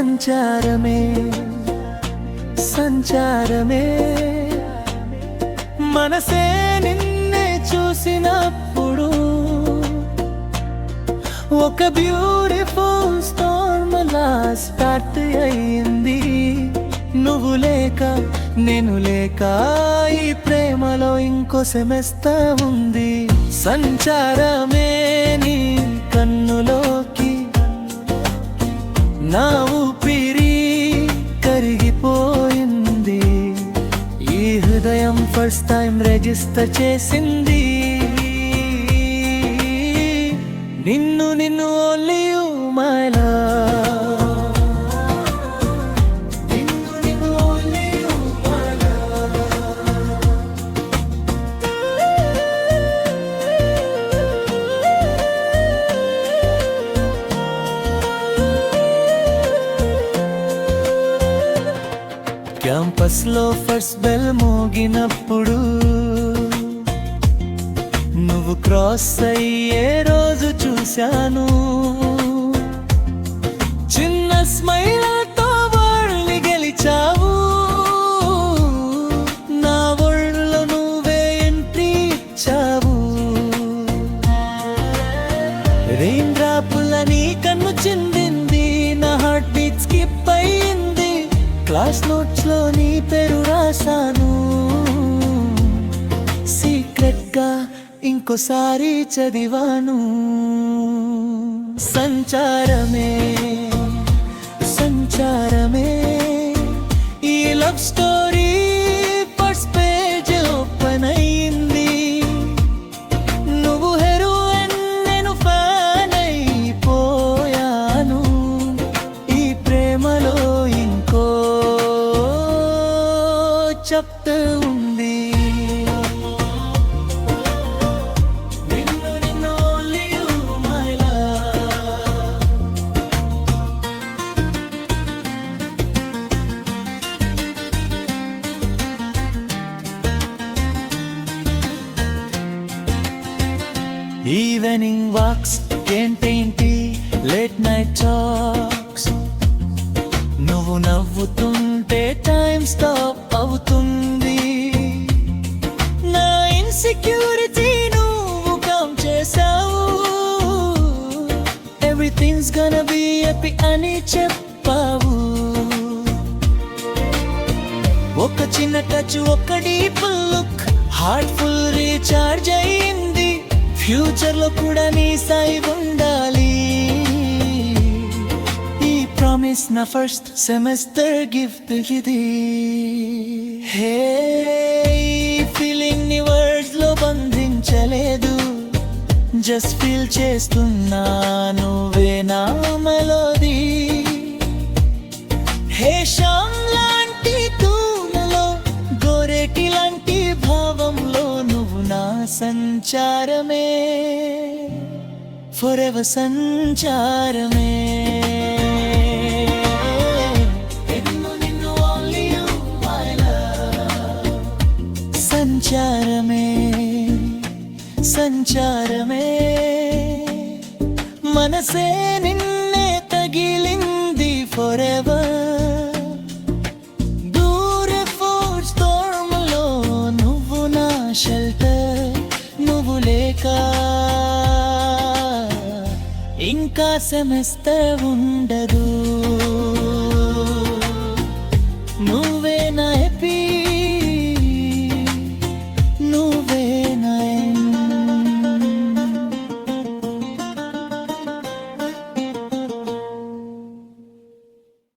సంచారమే సంచారమే మనసే నిన్నే చూసినప్పుడు ఒక బ్యూటిఫుల్ స్టార్మ్ లా స్టార్ట్ అయ్యింది. నువ్వు లేక నేను లేక ఈ ప్రేమలో ఇంకో సెమెస్టర్ ఉంది. సంచారమే నీ కన్నులోకి నా ఊపిరి కరిగిపోయింది. ఈ హృదయం ఫస్ట్ టైం రిజిస్టర్ చేసింది. నిన్ను నిన్ను ఓన్లీ యు మై లవ్. నిన్ను నిన్ను ఓన్లీ యు మై లవ్. క్యాంపస్లో ఫస్ట్ బెల్ మోగినప్పుడు నువ్వు క్రాస్ అయ్యే రోజు చూశాను. చిన్న స్మైల్తో వరల్డ్ని గెలిచావు. నా వరల్డ్లో నువ్వే ఎంట్రీ ఇచ్చావు. రెయిన్ డ్రాపుల నీ కన్ను చిందింది. నా హార్ట్ బీట్ స్కిప్ అయ్యింది. క్లాస్ నోట్స్ లో నీ పేరు రాశాను. సీక్రెట్ గా ఇంకోసారి చదివాను. సంచారమే సంచారమే ఈ love story first page open అయ్యింది. నువ్వు హీరోయిన్ నేను ఫ్యాన్ అయిపోయాను. ఈ ప్రేమలో ఇంకో చాప్టర్ ఉంది. ఈవినింగ్ వాక్స్ ఏంటేంటి లేట్ నైట్ టాక్స్. నువ్వు నవ్వుతుంటే టైం స్టాప్ అవుతుంది. నా ఇన్సెక్యూరిటీ నువ్వు కమ్ చేసావు. ఎవ్రీథింగ్స్ గonna be happy అని చెప్పావు. ఒక చిన్న టచ్ ఒక deep look heart full recharge అయ్యింది. ఫ్యూచర్ లో కూడా నీ సాయి ఉండాలి. ఈ ప్రామిస్ నా ఫస్ట్ సెమెస్టర్ గిఫ్ట్ ఇది. హే ఫీలింగ్ ని వర్డ్స్ లో బంధించలేదు. జస్ట్ ఫీల్ చేస్తున్నా నువ్వే నా మెలోడీ. హే శ్యామ్ లాంటి తూలలో గోరేటి లాంటి భావంలో నువ్వు నా సంచారమే ఫరెవర్ సంచారమే. సంచారమే సంచారమే మనసే నిన్నే తగిలింది ఫరెవర్. బ్యూటిఫుల్ స్టార్మ్ లో నువ్వు నా షెల్టర్. నువ్వు లేక ఇంకా సెమెస్టర్ ఉండదు.